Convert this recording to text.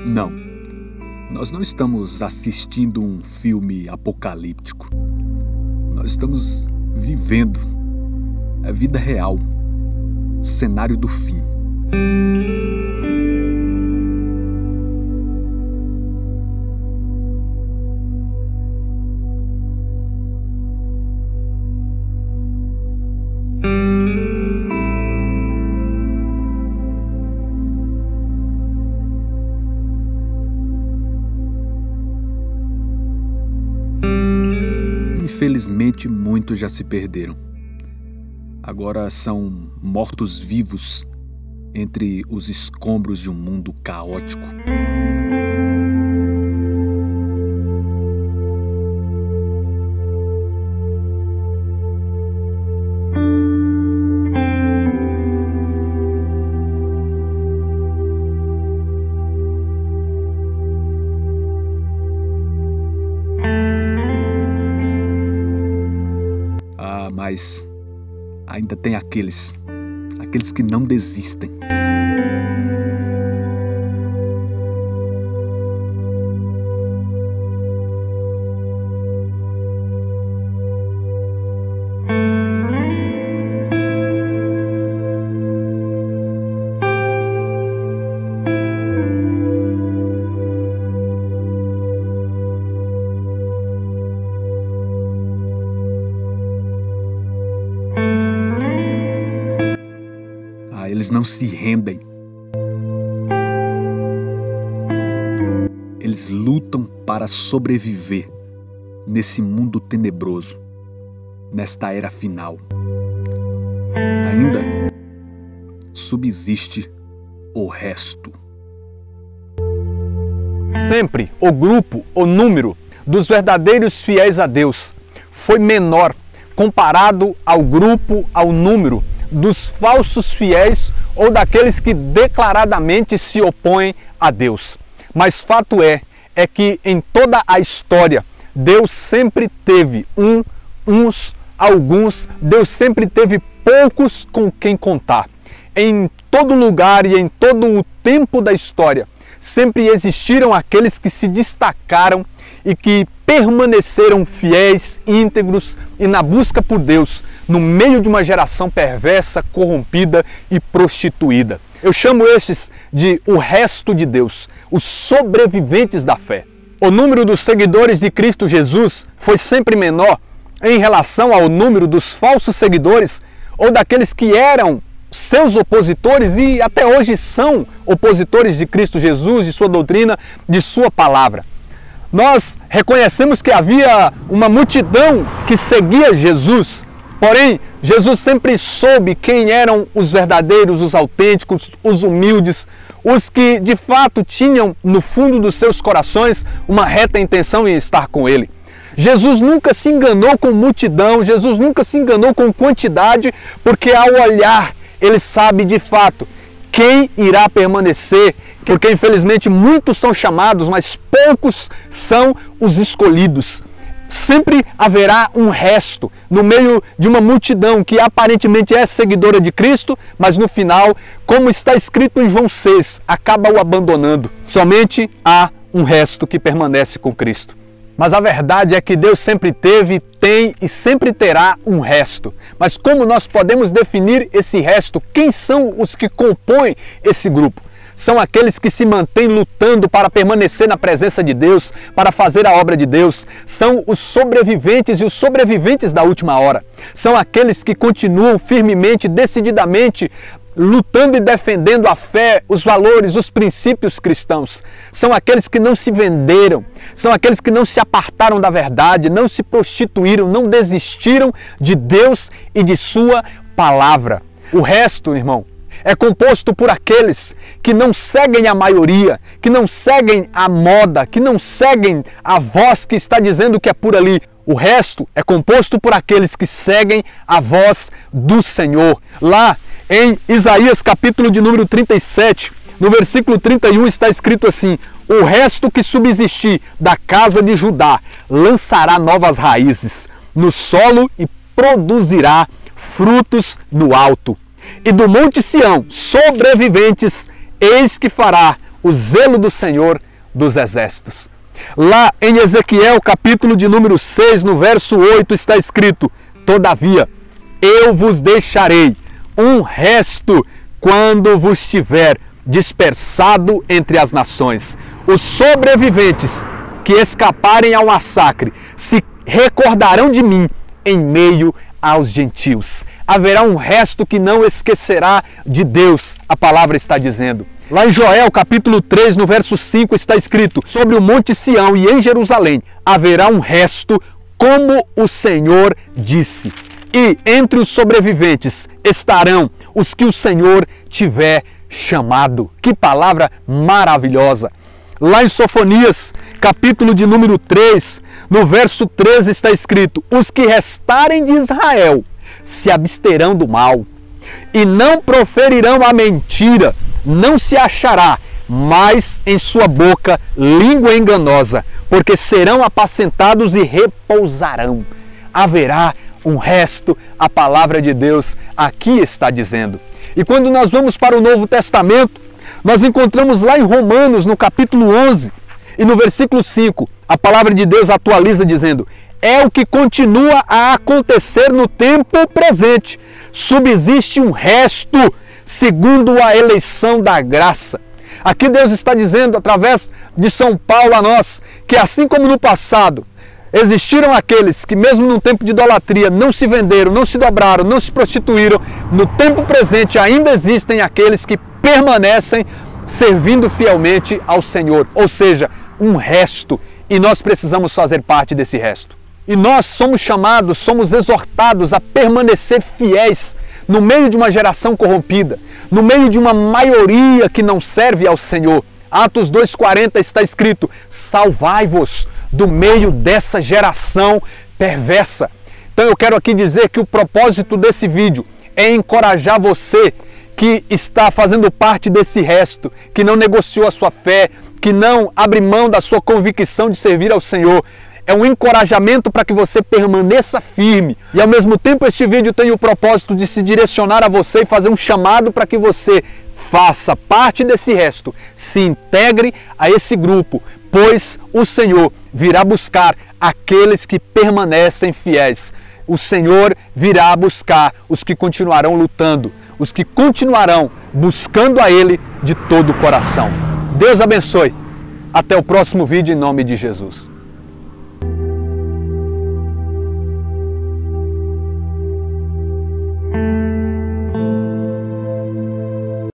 Não, nós não estamos assistindo um filme apocalíptico. Nós estamos vivendo a vida real, cenário do fim. Infelizmente, muitos já se perderam. Agora são mortos-vivos entre os escombros de um mundo caótico. Mas ainda tem aqueles que não desistem. Eles não se rendem. Eles lutam para sobreviver nesse mundo tenebroso, nesta era final. Ainda subsiste o resto. Sempre o grupo, o número dos verdadeiros fiéis a Deus foi menor comparado ao grupo, ao número dos falsos fiéis ou daqueles que declaradamente se opõem a Deus. Mas fato é que em toda a história, Deus sempre teve alguns, Deus sempre teve poucos com quem contar. Em todo lugar e em todo o tempo da história, sempre existiram aqueles que se destacaram e que permaneceram fiéis, íntegros e na busca por Deus, no meio de uma geração perversa, corrompida e prostituída. Eu chamo estes de o resto de Deus, os sobreviventes da fé. O número dos seguidores de Cristo Jesus foi sempre menor em relação ao número dos falsos seguidores ou daqueles que eram seus opositores e até hoje são opositores de Cristo Jesus, de sua doutrina, de sua palavra. Nós reconhecemos que havia uma multidão que seguia Jesus, porém, Jesus sempre soube quem eram os verdadeiros, os autênticos, os humildes, os que de fato tinham no fundo dos seus corações uma reta intenção em estar com Ele. Jesus nunca se enganou com multidão, Jesus nunca se enganou com quantidade, porque ao olhar, Ele sabe de fato quem irá permanecer, porque infelizmente muitos são chamados, mas poucos são os escolhidos. Sempre haverá um resto no meio de uma multidão que aparentemente é seguidora de Cristo, mas no final, como está escrito em João 6, acaba o abandonando. Somente há um resto que permanece com Cristo. Mas a verdade é que Deus sempre teve, tem e sempre terá um resto. Mas como nós podemos definir esse resto? Quem são os que compõem esse grupo? São aqueles que se mantêm lutando para permanecer na presença de Deus, para fazer a obra de Deus. São os sobreviventes e os sobreviventes da última hora. São aqueles que continuam firmemente, decididamente, lutando e defendendo a fé, os valores, os princípios cristãos. São aqueles que não se venderam, são aqueles que não se apartaram da verdade, não se prostituíram, não desistiram de Deus e de sua palavra. O resto, irmão, é composto por aqueles que não seguem a maioria, que não seguem a moda, que não seguem a voz que está dizendo que é por ali. O resto é composto por aqueles que seguem a voz do Senhor. Lá em Isaías capítulo de número 37, no versículo 31 está escrito assim: o resto que subsistir da casa de Judá lançará novas raízes no solo e produzirá frutos no alto. E do monte Sião, sobreviventes, eis que fará o zelo do Senhor dos Exércitos. Lá em Ezequiel, capítulo de número 6, no verso 8, está escrito: todavia, eu vos deixarei um resto quando vos tiver dispersado entre as nações. Os sobreviventes que escaparem ao massacre se recordarão de mim em meio aos gentios. Haverá um resto que não esquecerá de Deus, a palavra está dizendo. Lá em Joel, capítulo 3, no verso 5, está escrito: sobre o monte Sião e em Jerusalém haverá um resto, como o Senhor disse. E entre os sobreviventes estarão os que o Senhor tiver chamado. Que palavra maravilhosa! Lá em Sofonias, capítulo de número 3, no verso 13 está escrito: os que restarem de Israel se absterão do mal e não proferirão a mentira, não se achará mais em sua boca língua enganosa, porque serão apacentados e repousarão. Haverá um resto, a palavra de Deus aqui está dizendo. E quando nós vamos para o Novo Testamento, nós encontramos lá em Romanos, no capítulo 11, e no versículo 5, a palavra de Deus atualiza dizendo: é o que continua a acontecer no tempo presente. Subsiste um resto, segundo a eleição da graça. Aqui Deus está dizendo, através de São Paulo a nós, que assim como no passado, existiram aqueles que mesmo no tempo de idolatria não se venderam, não se dobraram, não se prostituíram, no tempo presente ainda existem aqueles que permanecem servindo fielmente ao Senhor. Ou seja, um resto, e nós precisamos fazer parte desse resto. E nós somos chamados, somos exortados a permanecer fiéis no meio de uma geração corrompida, no meio de uma maioria que não serve ao Senhor. Atos 2,40 está escrito: salvai-vos do meio dessa geração perversa. Então eu quero aqui dizer que o propósito desse vídeo é encorajar você que está fazendo parte desse resto, que não negociou a sua fé, que não abre mão da sua convicção de servir ao Senhor. É um encorajamento para que você permaneça firme. E ao mesmo tempo este vídeo tem o propósito de se direcionar a você e fazer um chamado para que você faça parte desse resto, se integre a esse grupo, pois o Senhor virá buscar aqueles que permanecem fiéis. O Senhor virá buscar os que continuarão lutando, os que continuarão buscando a Ele de todo o coração. Deus abençoe. Até o próximo vídeo em nome de Jesus.